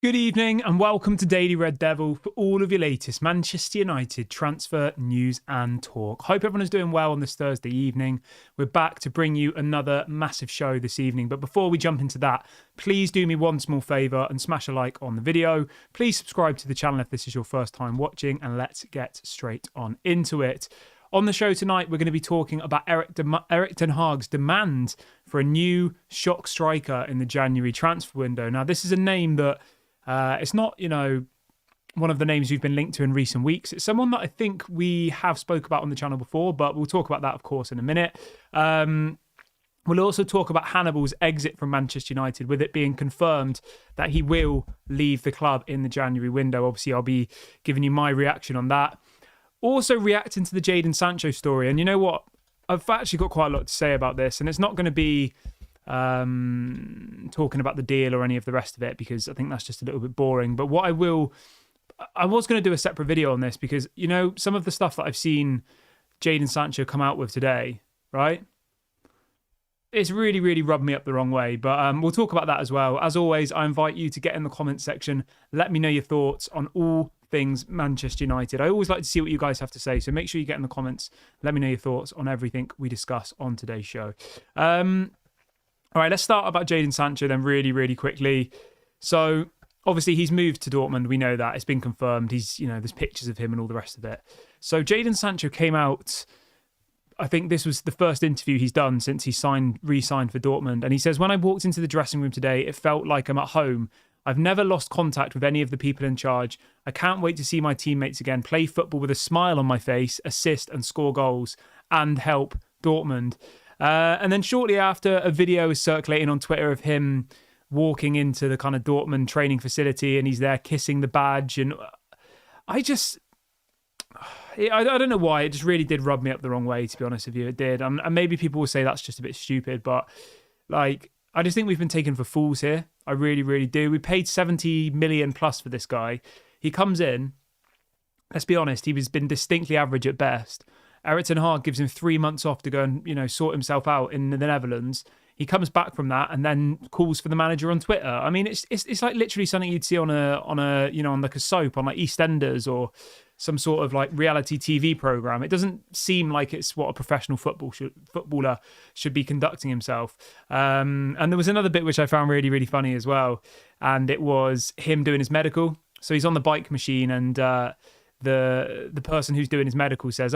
Good evening and welcome to Daily Red Devil for all of your latest Manchester United transfer news and talk. Hope everyone is doing well on this Thursday evening. We're back to bring you another massive show this evening. But before we jump into that, please do me one small favour and smash a like on the video. Please subscribe to the channel if this is your first time watching, and let's get straight on into it. On the show tonight, we're going to be talking about Erik ten Hag's demand for a new shock striker in the January transfer window. Now, this is a name that it's not, one of the names we've been linked to in recent weeks. It's someone that I think we have spoke about on the channel before, but we'll talk about that, of course, in a minute. We'll also talk about Hannibal's exit from Manchester United, with it being confirmed that he will leave the club in the January window. Obviously, I'll be giving you my reaction on that. Also reacting to the Jadon Sancho story. And you know what? I've actually got quite a lot to say about this, and it's not going to be talking about the deal or any of the rest of it, because I think that's just a little bit boring. But what I was going to do a separate video on this, because some of the stuff that I've seen Jadon Sancho come out with today, right, it's really, really rubbed me up the wrong way. But we'll talk about that as well. As always, I invite you to get in the comments section, let me know your thoughts on all things Manchester United. I always like to see what you guys have to say, so make sure you get in the comments, let me know your thoughts on everything we discuss on today's show. All right, let's start about Jadon Sancho then really, really quickly. So, obviously, he's moved to Dortmund. We know that. It's been confirmed. There's pictures of him and all the rest of it. So, Jadon Sancho came out, I think this was the first interview he's done since he re-signed for Dortmund. And he says, "When I walked into the dressing room today, it felt like I'm at home. I've never lost contact with any of the people in charge. I can't wait to see my teammates again, play football with a smile on my face, assist and score goals, and help Dortmund." And then shortly after, a video is circulating on Twitter of him walking into the kind of Dortmund training facility, and he's there kissing the badge. And I don't know why. It just really did rub me up the wrong way, to be honest with you. It did. And maybe people will say that's just a bit stupid, but I just think we've been taken for fools here. I really, really do. We paid 70 million plus for this guy. He comes in, let's be honest, he's been distinctly average at best. Erik ten Hag gives him 3 months off to go and sort himself out in the Netherlands. He comes back from that and then calls for the manager on Twitter. I mean, it's like literally something you'd see on like a soap on like EastEnders or some sort of like reality TV program. It doesn't seem like it's what a professional footballer should be conducting himself. And there was another bit which I found really, really funny as well, and it was him doing his medical. So he's on the bike machine, and the person who's doing his medical says,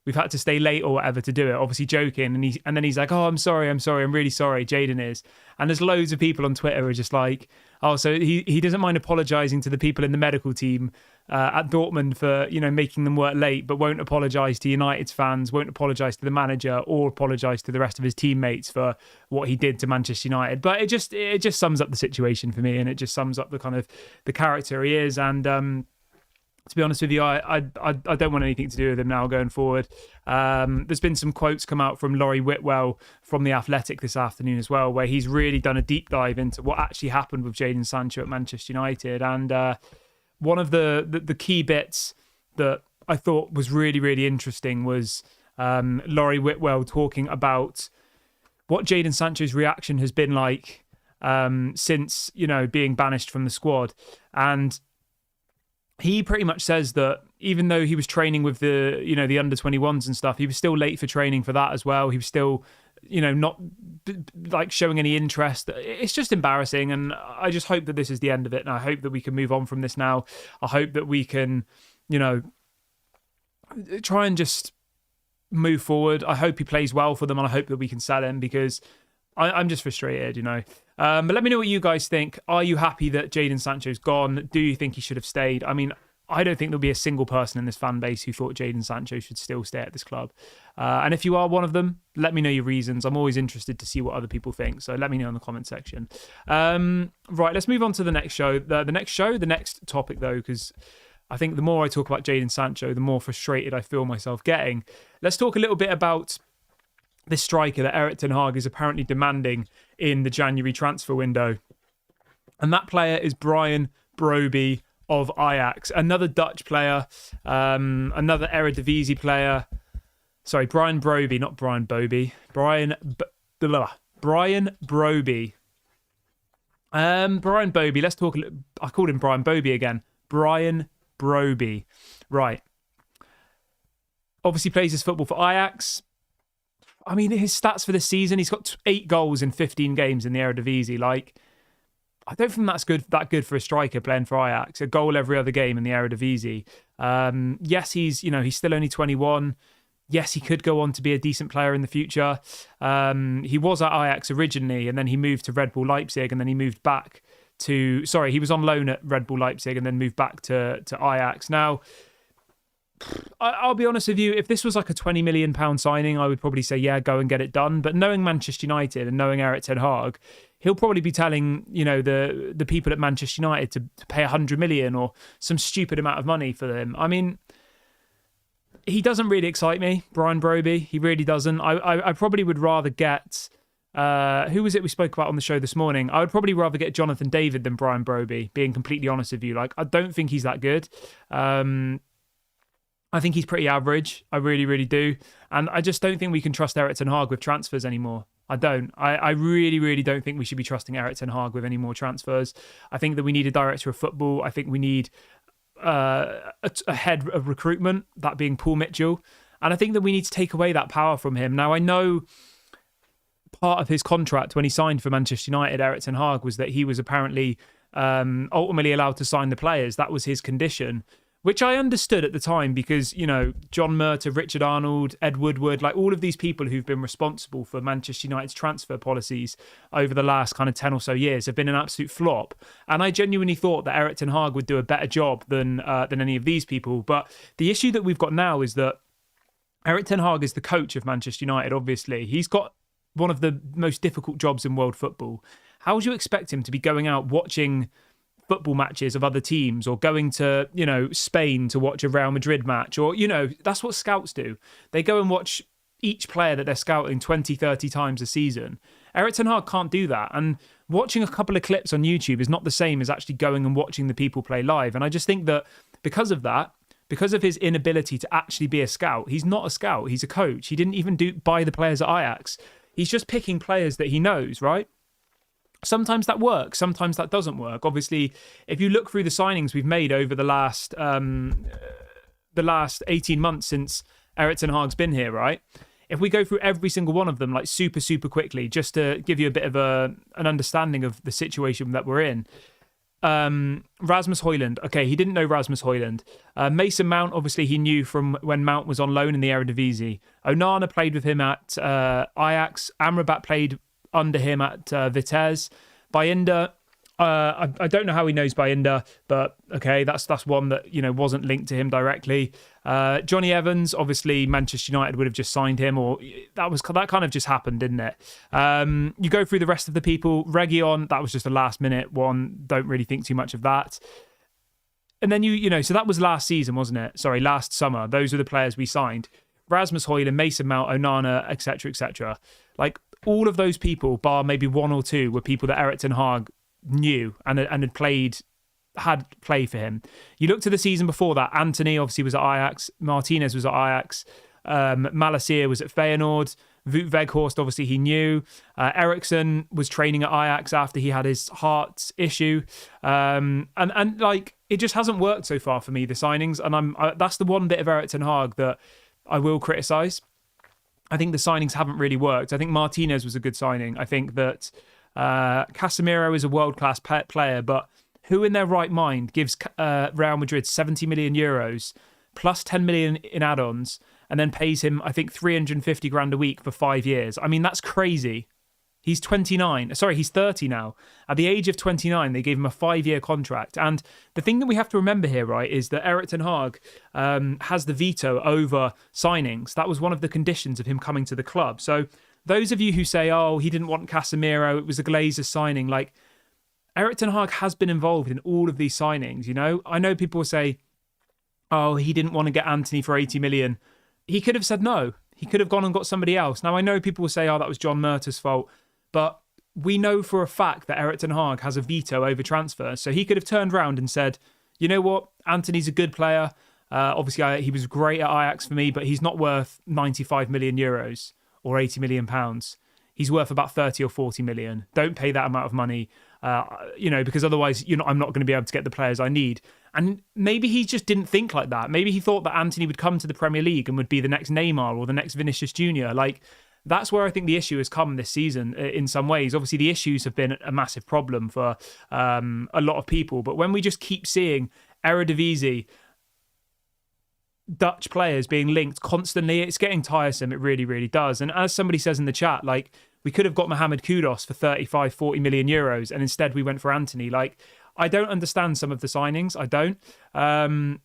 we've had to stay late or whatever to do it, obviously joking, and then he's like, I'm sorry, I'm really sorry, Jadon is. And there's loads of people on Twitter who are just like, so he doesn't mind apologising to the people in the medical team at Dortmund for making them work late, but won't apologise to United's fans, won't apologise to the manager, or apologise to the rest of his teammates for what he did to Manchester United. But it just sums up the situation for me, and it just sums up the kind of the character he is. And to be honest with you, I don't want anything to do with him now going forward. There's been some quotes come out from Laurie Whitwell from The Athletic this afternoon as well, where he's really done a deep dive into what actually happened with Jadon Sancho at Manchester United. And one of the key bits that I thought was really, really interesting was Laurie Whitwell talking about what Jadon Sancho's reaction has been like since, being banished from the squad. And he pretty much says that even though he was training with the under 21s and stuff, he was still late for training for that as well. He was still, not like showing any interest. It's just embarrassing. And I just hope that this is the end of it. And I hope that we can move on from this now. I hope that we can, try and just move forward. I hope he plays well for them. And I hope that we can sell him, because I'm just frustrated, But let me know what you guys think. Are you happy that Jadon Sancho's gone? Do you think he should have stayed? I mean, I don't think there'll be a single person in this fan base who thought Jadon Sancho should still stay at this club. And if you are one of them, let me know your reasons. I'm always interested to see what other people think. So let me know in the comment section. Right, let's move on to the next show. The next topic, though, because I think the more I talk about Jadon Sancho, the more frustrated I feel myself getting. Let's talk a little bit about this striker that Erik ten Hag is apparently demanding in the January transfer window. And that player is Brian Brobbey of Ajax, another Dutch player, another Eredivisie player. Sorry, Brian Brobbey, not Brian Bobby. Brian Brobbey. Brian Bobby. Let's talk. I called him Brian Bobby again. Brian Broby. Right. Obviously plays his football for Ajax. I mean, his stats for this season, he's got 8 goals in 15 games in the Eredivisie. Like, I don't think that's that good for a striker playing for Ajax. A goal every other game in the Eredivisie. Yes, he's still only 21. Yes, he could go on to be a decent player in the future. He was at Ajax originally, and then he moved to Red Bull Leipzig, and then he moved back to... Sorry, he was on loan at Red Bull Leipzig and then moved back to Ajax. Now, I'll be honest with you, if this was like a £20 million signing, I would probably say, yeah, go and get it done. But knowing Manchester United and knowing Erik ten Hag, he'll probably be telling, the people at Manchester United to pay 100 million or some stupid amount of money for them. I mean, he doesn't really excite me, Brian Broby. He really doesn't. I probably would rather get... who was it we spoke about on the show this morning? I would probably rather get Jonathan David than Brian Broby, being completely honest with you. Like, I don't think he's that good. I think he's pretty average. I really, really do. And I just don't think we can trust Erik ten Hag with transfers anymore. I don't. I really, really don't think we should be trusting Erik ten Hag with any more transfers. I think that we need a director of football. I think we need a head of recruitment, that being Paul Mitchell. And I think that we need to take away that power from him. Now, I know part of his contract when he signed for Manchester United, Erik ten Hag, was that he was apparently ultimately allowed to sign the players. That was his condition, which I understood at the time because, John Murtough, Richard Arnold, Ed Woodward, like all of these people who've been responsible for Manchester United's transfer policies over the last kind of 10 or so years have been an absolute flop. And I genuinely thought that Erik ten Hag would do a better job than any of these people. But the issue that we've got now is that Erik ten Hag is the coach of Manchester United, obviously. He's got one of the most difficult jobs in world football. How would you expect him to be going out watching football matches of other teams or going to, Spain to watch a Real Madrid match? Or, that's what scouts do. They go and watch each player that they're scouting 20, 30 times a season. Erik ten Hag can't do that. And watching a couple of clips on YouTube is not the same as actually going and watching the people play live. And I just think that because of that, because of his inability to actually be a scout, he's not a scout, he's a coach. He didn't even buy the players at Ajax. He's just picking players that he knows, right? Sometimes that works, sometimes that doesn't work. Obviously, if you look through the signings we've made over the last 18 months since Erik ten Hag's been here, right? If we go through every single one of them like super, super quickly, just to give you a bit of an understanding of the situation that we're in. Rasmus Højlund. Okay, he didn't know Rasmus Højlund. Mason Mount, obviously, he knew from when Mount was on loan in the Eredivisie. Onana played with him at Ajax. Amrabat played under him at Vitesse. Bayinda, I don't know how he knows Bayinda, but okay, that's one that wasn't linked to him directly. Johnny Evans, obviously Manchester United would have just signed him, or that kind of just happened, didn't it? You go through the rest of the people. Reguilon, that was just a last minute one. Don't really think too much of that. And then so that was last season, wasn't it? Sorry, last summer. Those are the players we signed. Rasmus Højlund, Mason Mount, Onana, etc., etc. Like all of those people, bar maybe one or two, were people that Erik ten Hag knew and had played for him. You look to the season before that, Anthony obviously was at Ajax, Martinez was at Ajax, Malacia was at Feyenoord, Wout Weghorst obviously he knew, Eriksson was training at Ajax after he had his heart issue, and like it just hasn't worked so far for me, the signings, and that's the one bit of Erik ten Hag that I will criticise. I think the signings haven't really worked. I think Martinez was a good signing. I think that Casemiro is a world-class player, but who in their right mind gives Real Madrid 70 million euros plus 10 million in add-ons and then pays him, I think, 350 grand a week for 5 years? I mean, that's crazy. He's 29. Sorry, he's 30 now. At the age of 29, they gave him a 5-year contract. And the thing that we have to remember here, right, is that Erik ten Hag has the veto over signings. That was one of the conditions of him coming to the club. So those of you who say, oh, he didn't want Casemiro, it was a Glazer signing, like, Erik ten Hag has been involved in all of these signings, I know people say, oh, he didn't want to get Anthony for 80 million. He could have said no. He could have gone and got somebody else. Now, I know people will say, oh, that was John Murtaugh's fault. But we know for a fact that Erik ten Hag has a veto over transfers. So he could have turned around and said, you know what? Anthony's a good player. Obviously, he was great at Ajax for me, but he's not worth 95 million euros or 80 million pounds. He's worth about 30 or 40 million. Don't pay that amount of money. because otherwise I'm not going to be able to get the players I need. And maybe he just didn't think like that. Maybe he thought that Antony would come to the Premier League and would be the next Neymar or the next Vinicius Junior. Like, that's where I think the issue has come this season in some ways. Obviously, the issues have been a massive problem for a lot of people. But when we just keep seeing Eredivisie, Dutch players being linked constantly, it's getting tiresome. It really, really does. And as somebody says in the chat, like, we could have got Mohamed Kudus for 35, 40 million euros, and instead we went for Antony. Like, I don't understand some of the signings. I don't. And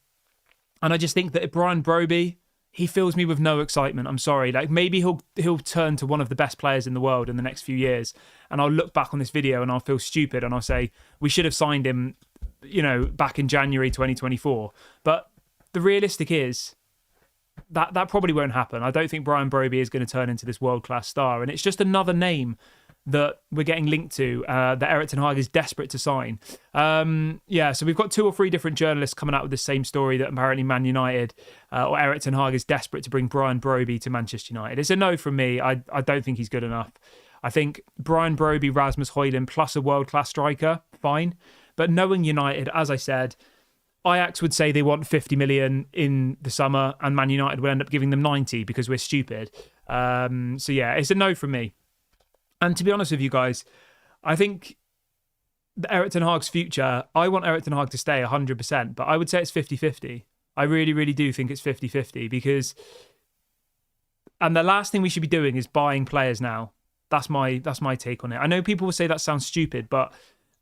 I just think that Brian Broby, he fills me with no excitement. I'm sorry. Like, maybe he'll turn to one of the best players in the world in the next few years, and I'll look back on this video and I'll feel stupid and I'll say we should have signed him, back in January 2024. But the realistic is that probably won't happen. I don't think Brian Broby is going to turn into this world-class star, and it's just another name that we're getting linked to that Erik ten Hag is desperate to sign. So we've got 2 or 3 different journalists coming out with the same story that apparently Man United or Erik ten Hag is desperate to bring Brian Broby to Manchester United. It's a no from me. I don't think he's good enough. I think Brian Broby, Rasmus Højlund plus a world-class striker, fine. But knowing United, as I said, Ajax would say they want 50 million in the summer and Man United will end up giving them 90 because we're stupid. It's a no from me. And to be honest with you guys, I think Erik ten Hag's future, I want Erik ten Hag to stay 100%, but I would say it's 50-50. I really, really do think it's 50-50 because... And the last thing we should be doing is buying players now. That's my take on it. I know people will say that sounds stupid, but,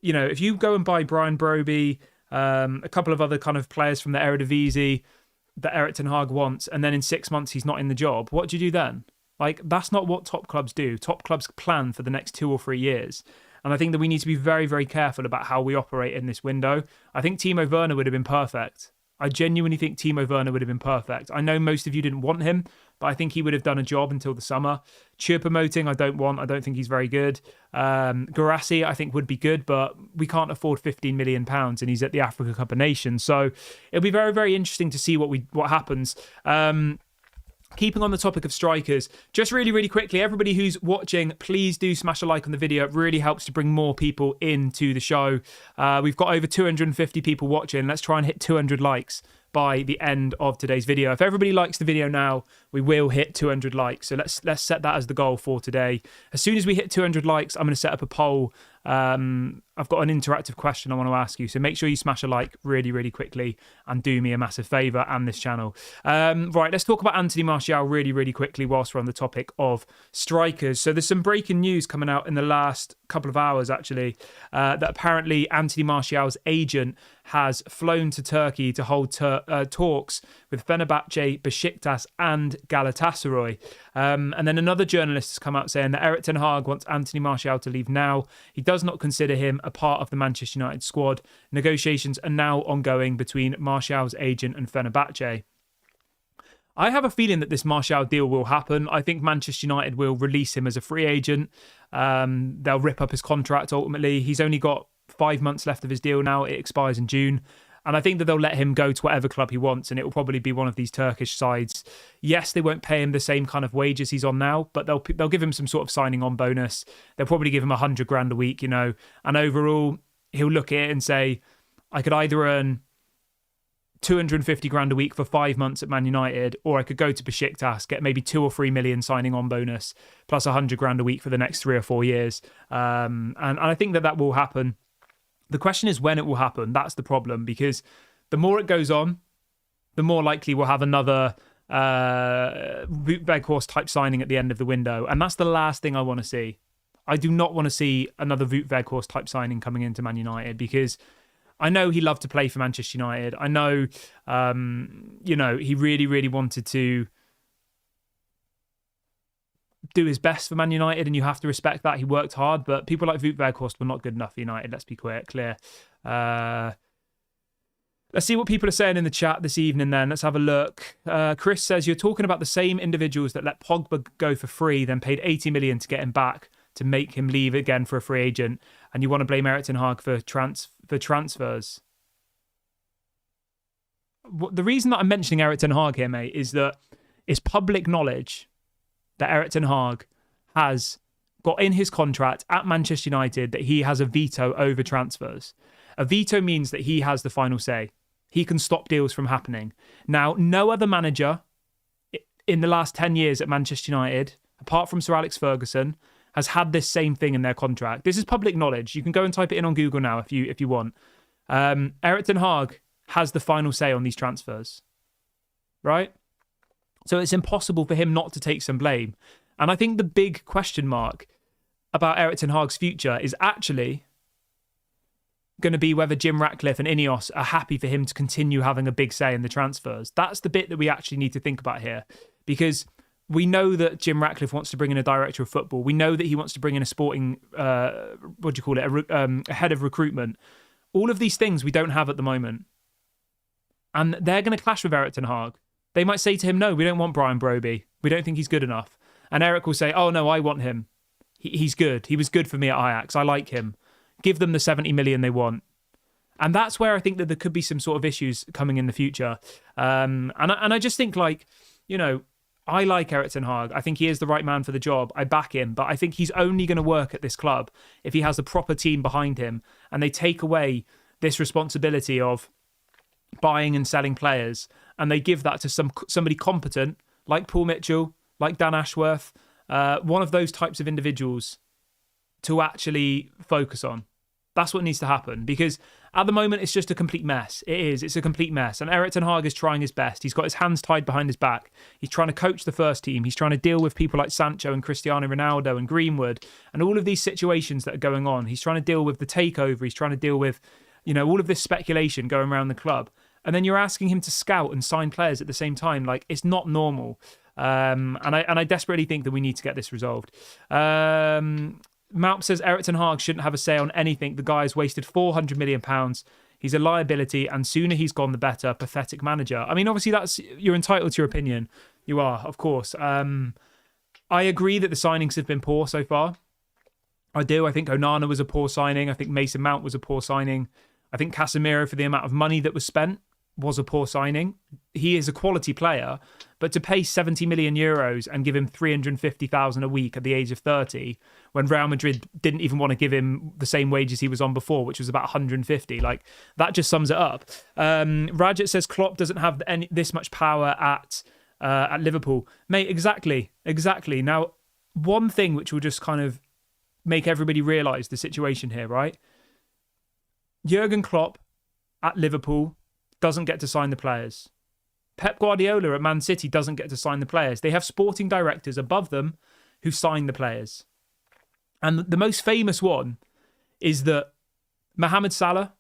if you go and buy Brian Broby, a couple of other kind of players from the Eredivisie that Erik ten Hag wants, and then in 6 months he's not in the job, what do you do then? Like, that's not what top clubs do. Top clubs plan for the next 2 or 3 years. And I think that we need to be very, very careful about how we operate in this window. I think Timo Werner would have been perfect. I genuinely think Timo Werner would have been perfect. I know most of you didn't want him, but I think he would have done a job until the summer. Choupo-Moting, I don't want. I don't think he's very good. Guirassy, I think, would be good, but we can't afford £15 million and he's at the Africa Cup of Nations. So it'll be very, very interesting to see what happens. Keeping on the topic of strikers, just really, really quickly, everybody who's watching, please do smash a like on the video. It really helps to bring more people into the show. We've got over 250 people watching. Let's try and hit 200 likes by the end of today's video. If everybody likes the video now, we will hit 200 likes. So let's set that as the goal for today. As soon as we hit 200 likes, I'm going to set up a poll. I've got an interactive question I want to ask you. So make sure you smash a like really, really quickly and do me a massive favour and this channel. Right, let's talk about Anthony Martial really, really quickly whilst we're on the topic of strikers. So there's some breaking news coming out in the last couple of hours, actually, that apparently Anthony Martial's agent has flown to Turkey to hold talks with Fenerbahce, Besiktas and Galatasaray. And then another journalist has come out saying that Erik ten Hag wants Anthony Martial to leave now. He does not consider him a part of the Manchester United squad. Negotiations are now ongoing between Martial's agent and Fenerbahce. I have a feeling that this Martial deal will happen. I think Manchester United will release him as a free agent. They'll rip up his contract ultimately. He's only got 5 months left of his deal now. It expires in June. And I think that they'll let him go to whatever club he wants, and it will probably be one of these Turkish sides. Yes, they won't pay him the same kind of wages he's on now, but they'll give him some sort of signing on bonus. They'll probably give him $100,000 a week, and overall he'll look at it and say, I could either earn $250,000 a week for 5 months at Man United, or I could go to Besiktas, get maybe 2 or 3 million signing on bonus, plus $100,000 a week for the next 3 or 4 years. And I think that will happen. The question is when it will happen. That's the problem, because the more it goes on, the more likely we'll have another Wout Weghorst type signing at the end of the window. And that's the last thing I want to see. I do not want to see another Wout Weghorst type signing coming into Man United, because I know he loved to play for Manchester United. I know, he really, really wanted to do his best for Man United, and you have to respect that. He worked hard, but people like Wout Weghorst were not good enough for United. Let's be clear. Let's see what people are saying in the chat this evening then. Let's have a look. Chris says, you're talking about the same individuals that let Pogba go for free, then paid 80 million to get him back to make him leave again for a free agent, and you want to blame Erik ten Hag for transfers. The reason that I'm mentioning Erik ten Hag here, mate, is that it's public knowledge that Erik ten Hag has got in his contract at Manchester United that he has a veto over transfers. A veto means that he has the final say. He can stop deals from happening. Now, no other manager in the last 10 years at Manchester United, apart from Sir Alex Ferguson, has had this same thing in their contract. This is public knowledge. You can go and type it in on Google now if you want. Erik ten Hag has the final say on these transfers, right? So it's impossible for him not to take some blame. And I think the big question mark about Erik ten Hag's future is actually going to be whether Jim Ratcliffe and Ineos are happy for him to continue having a big say in the transfers. That's the bit that we actually need to think about here, because we know that Jim Ratcliffe wants to bring in a director of football. We know that he wants to bring in a sporting, a head of recruitment. All of these things we don't have at the moment. And they're going to clash with Erik ten Hag. They might say to him, no, we don't want Brian Broby. We don't think he's good enough. And Erik will say, oh, no, I want him. He's good. He was good for me at Ajax. I like him. Give them the 70 million they want. And that's where I think that there could be some sort of issues coming in the future. And I just think, like, you know, I like Erik ten Hag. I think he is the right man for the job. I back him. But I think he's only going to work at this club if he has a proper team behind him and they take away this responsibility of buying and selling players and they give that to somebody competent like Paul Mitchell, like Dan Ashworth, one of those types of individuals to actually focus on. That's what needs to happen, because at the moment it's just a complete mess. It's a complete mess. And Erik ten Hag is trying his best. He's got his hands tied behind his back. He's trying to coach the first team. He's trying to deal with people like Sancho and Cristiano Ronaldo and Greenwood and all of these situations that are going on. He's trying to deal with the takeover. He's trying to deal with, you know, all of this speculation going around the club. And then you're asking him to scout and sign players at the same time. Like, it's not normal. And I desperately think that we need to get this resolved. Maup says Erik ten Hag shouldn't have a say on anything. The guy has wasted £400 million. He's a liability, and sooner he's gone, the better. Pathetic manager. I mean, obviously, you're entitled to your opinion. You are, of course. I agree that the signings have been poor so far. I do. I think Onana was a poor signing. I think Mason Mount was a poor signing. I think Casemiro, for the amount of money that was spent, was a poor signing. He is a quality player, but to pay 70 million euros and give him 350,000 a week at the age of 30, when Real Madrid didn't even want to give him the same wages he was on before, which was about 150, like, that just sums it up. Rajat says Klopp doesn't have this much power at Liverpool. Mate, exactly. Now, one thing which will just kind of make everybody realise the situation here, right? Jurgen Klopp at Liverpool doesn't get to sign the players. Pep Guardiola at Man City doesn't get to sign the players. They have sporting directors above them who sign the players. And the most famous one is that Mohamed Salah,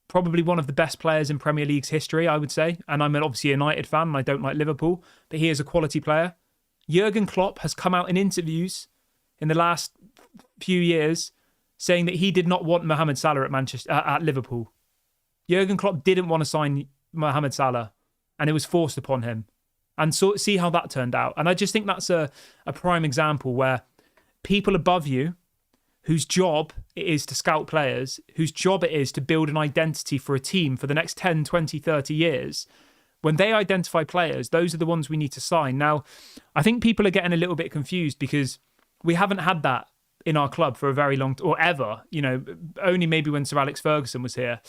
probably one of the best players in Premier League's history, I would say. And I'm obviously a United fan and I don't like Liverpool, but he is a quality player. Jurgen Klopp has come out in interviews in the last few years saying that he did not want Mohamed Salah at Liverpool. Jurgen Klopp didn't want to sign Mohamed Salah, and it was forced upon him. And so see how that turned out. And I just think that's a prime example where people above you, whose job it is to scout players, whose job it is to build an identity for a team for the next 10, 20, 30 years, when they identify players, those are the ones we need to sign. Now, I think people are getting a little bit confused because we haven't had that in our club for a very long or ever, you know, only maybe when Sir Alex Ferguson was here.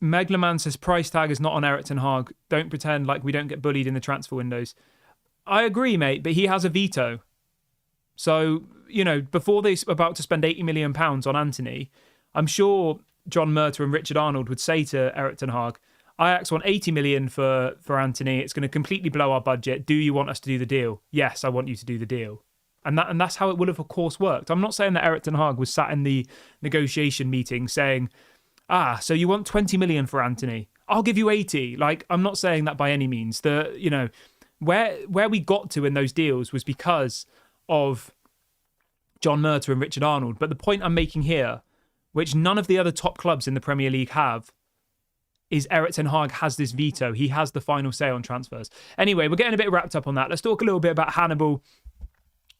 Meglaman says price tag is not on Erik ten Hag. Don't pretend like we don't get bullied in the transfer windows. I agree, mate, but he has a veto. So, you know, before they're about to spend £80 million on Anthony, I'm sure John Murtaugh and Richard Arnold would say to Erik ten Hag, Ajax want 80 million for Anthony. It's going to completely blow our budget. Do you want us to do the deal? Yes, I want you to do the deal. And that's how it would have, of course, worked. I'm not saying that Erik ten Hag was sat in the negotiation meeting saying, so you want 20 million for Anthony? I'll give you 80. Like, I'm not saying that by any means. Where we got to in those deals was because of John Murtaugh and Richard Arnold. But the point I'm making here, which none of the other top clubs in the Premier League have, is Erik ten Hag has this veto. He has the final say on transfers. Anyway, we're getting a bit wrapped up on that. Let's talk a little bit about Hannibal.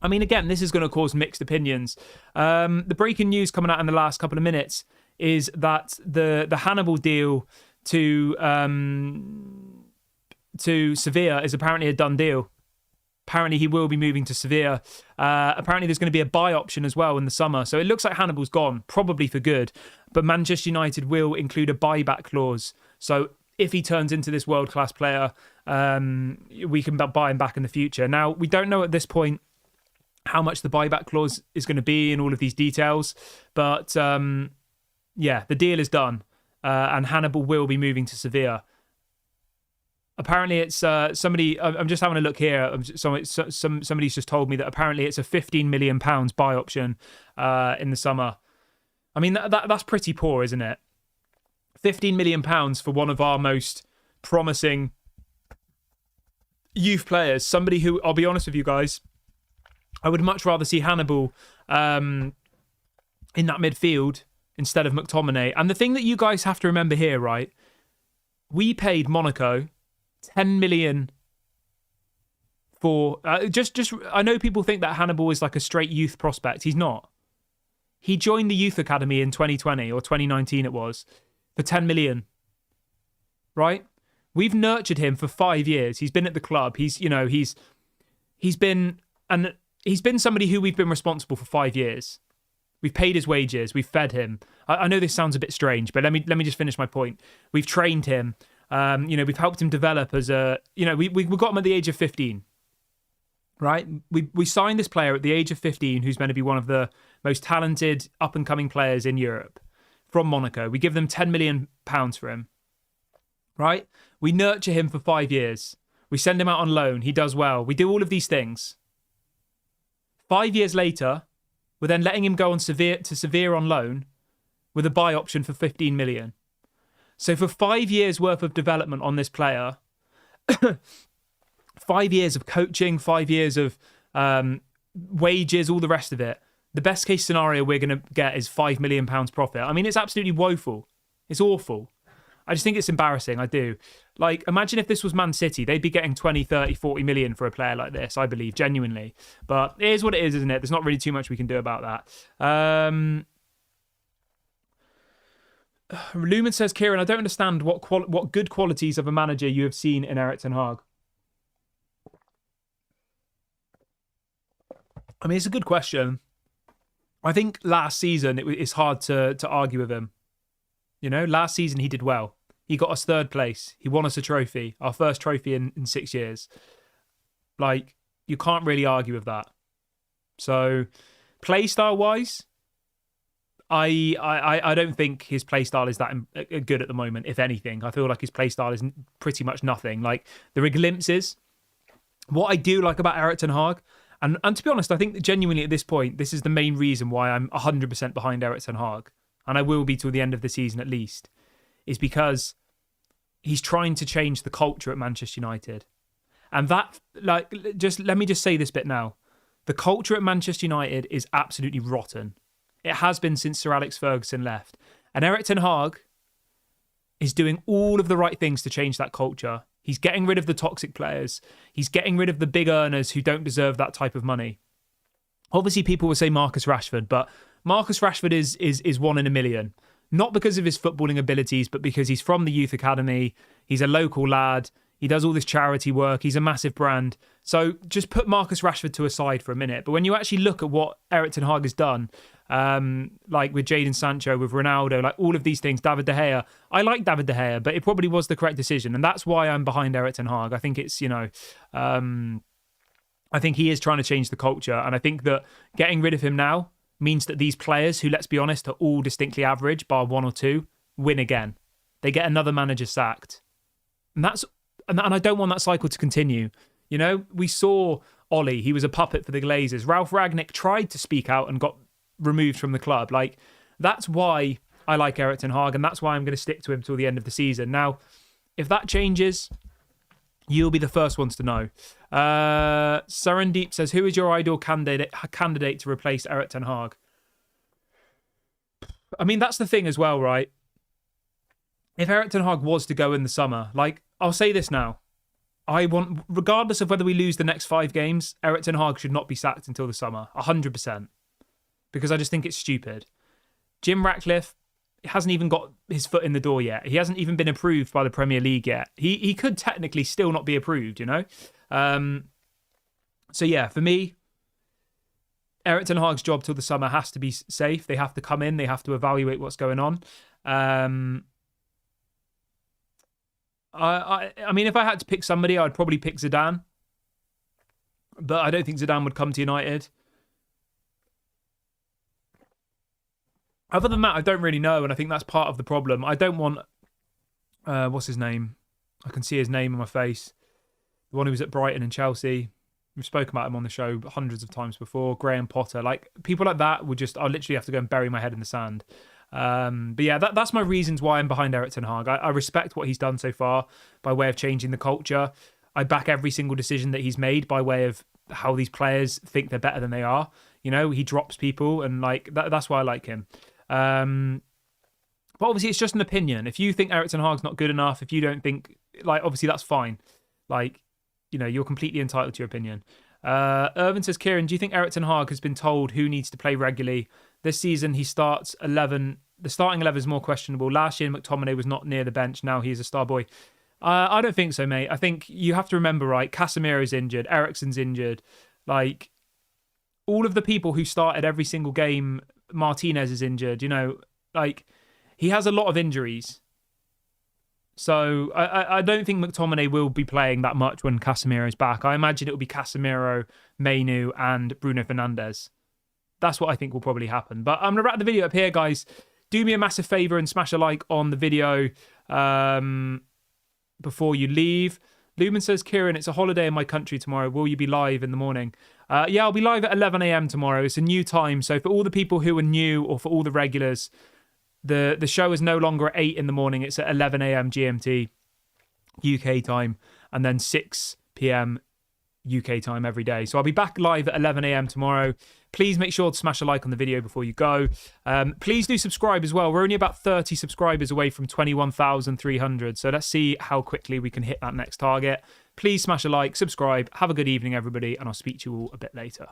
I mean, again, this is going to cause mixed opinions. The breaking news coming out in the last couple of minutes is that the Hannibal deal to Sevilla is apparently a done deal. Apparently, he will be moving to Sevilla. Apparently, there's going to be a buy option as well in the summer. So it looks like Hannibal's gone, probably for good. But Manchester United will include a buyback clause. So if he turns into this world-class player, we can buy him back in the future. Now, we don't know at this point how much the buyback clause is going to be and all of these details. But yeah, the deal is done. And Hannibal will be moving to Sevilla. Apparently, it's somebody. I'm just having a look here. Somebody's just told me that apparently it's a £15 million buy option in the summer. I mean, that's pretty poor, isn't it? £15 million for one of our most promising youth players. Somebody who, I'll be honest with you guys, I would much rather see Hannibal in that midfield instead of McTominay. And the thing that you guys have to remember here, right? We paid Monaco 10 million for just I know people think that Hannibal is like a straight youth prospect. He's not. He joined the youth academy in 2020 or 2019 it was for 10 million. Right? We've nurtured him for 5 years. He's been at the club. He's been somebody who we've been responsible for 5 years. We've paid his wages. We've fed him. I know this sounds a bit strange, but let me just finish my point. We've trained him. We've helped him develop as a, we got him at the age of 15, right? We signed this player at the age of 15 who's meant to be one of the most talented up-and-coming players in Europe from Monaco. We give them £10 million for him, right? We nurture him for 5 years. We send him out on loan. He does well. We do all of these things. 5 years later, we're then letting him go to Sevilla on loan with a buy option for 15 million. So for 5 years worth of development on this player, 5 years of coaching, 5 years of wages, all the rest of it, the best case scenario we're going to get is £5 million profit. I mean, it's absolutely woeful. It's awful. I just think it's embarrassing. I do. Like, imagine if this was Man City. They'd be getting 20, 30, 40 million for a player like this, I believe, genuinely. But it is what it is, isn't it? There's not really too much we can do about that. Lumen says, Kieran, I don't understand what good qualities of a manager you have seen in Erik ten Hag. I mean, it's a good question. I think last season it's hard to argue with him. Last season he did well. He got us third place. He won us a trophy, our first trophy in 6 years. Like, you can't really argue with that. So, play style wise, I don't think his playstyle is that good at the moment, if anything. I feel like his playstyle is pretty much nothing. Like, there are glimpses. What I do like about Erik ten Hag, and to be honest, I think that genuinely at this point, this is the main reason why I'm 100% behind Erik ten Hag, and I will be till the end of the season at least, is because he's trying to change the culture at Manchester United. And that, let me just say this bit now. The culture at Manchester United is absolutely rotten. It has been since Sir Alex Ferguson left. And Erik ten Hag is doing all of the right things to change that culture. He's getting rid of the toxic players. He's getting rid of the big earners who don't deserve that type of money. Obviously, people will say Marcus Rashford, but Marcus Rashford is one in a million. Not because of his footballing abilities, but because he's from the youth academy. He's a local lad. He does all this charity work. He's a massive brand. So just put Marcus Rashford to a side for a minute. But when you actually look at what Erik ten Hag has done, like with Jadon Sancho, with Ronaldo, like all of these things, David De Gea. I like David De Gea, but it probably was the correct decision. And that's why I'm behind Erik ten Hag. I think it's, I think he is trying to change the culture. And I think that getting rid of him now means that these players, who, let's be honest, are all distinctly average, bar one or two, win again. They get another manager sacked. And I don't want that cycle to continue. We saw Ollie. He was a puppet for the Glazers. Ralph Rangnick tried to speak out and got removed from the club. Like, that's why I like Erik ten Hag, and that's why I'm going to stick to him till the end of the season. Now, if that changes, you'll be the first ones to know. Sarandeep says, who is your ideal candidate to replace Erik ten Hag? I mean, that's the thing as well, right? If Erik ten Hag was to go in the summer, like, I'll say this now. I want, regardless of whether we lose the next 5 games, Erik ten Hag should not be sacked until the summer. 100%. Because I just think it's stupid. Jim Ratcliffe hasn't even got his foot in the door yet. He hasn't even been approved by the Premier League yet. He could technically still not be approved, So yeah, for me, Erik ten Hag's job till the summer has to be safe. They have to come in. They have to evaluate what's going on. I mean, if I had to pick somebody, I'd probably pick Zidane. But I don't think Zidane would come to United. Other than that, I don't really know, and I think that's part of the problem. I don't want... what's his name? I can see his name on my face. The one who was at Brighton and Chelsea. We've spoken about him on the show hundreds of times before. Graham Potter. Like, people like that would just... I'll literally have to go and bury my head in the sand. But yeah, that's my reasons why I'm behind Erik ten Hag. I respect what he's done so far by way of changing the culture. I back every single decision that he's made by way of how these players think they're better than they are. You know, he drops people, and like that's why I like him. But obviously, it's just an opinion. If you think Erik ten Hag's not good enough, if you don't think, like, obviously that's fine. Like, you know, you're completely entitled to your opinion. Irvin says, Kieran, do you think Erik ten Hag has been told who needs to play regularly? This season, he starts 11. The starting 11 is more questionable. Last year, McTominay was not near the bench. Now he's a star boy. I don't think so, mate. I think you have to remember, right, Casemiro's injured. Eriksen's injured. Like, all of the people who started every single game, Martinez is injured. You know, like, he has a lot of injuries. So I don't think McTominay will be playing that much when Casemiro's back. I imagine it will be Casemiro, Mainu, and Bruno Fernandes. That's what I think will probably happen. But I'm going to wrap the video up here, guys. Do me a massive favour and smash a like on the video before you leave. Lumen says, Kieran, it's a holiday in my country tomorrow. Will you be live in the morning? Yeah, I'll be live at 11 a.m. tomorrow. It's a new time. So for all the people who are new or for all the regulars, the show is no longer at 8 in the morning. It's at 11 a.m. GMT UK time, and then 6 p.m. UK time every day. So I'll be back live at 11 a.m. tomorrow. Please make sure to smash a like on the video before you go. Please do subscribe as well. We're only about 30 subscribers away from 21,300. So let's see how quickly we can hit that next target. Please smash a like, subscribe. Have a good evening, everybody, and I'll speak to you all a bit later.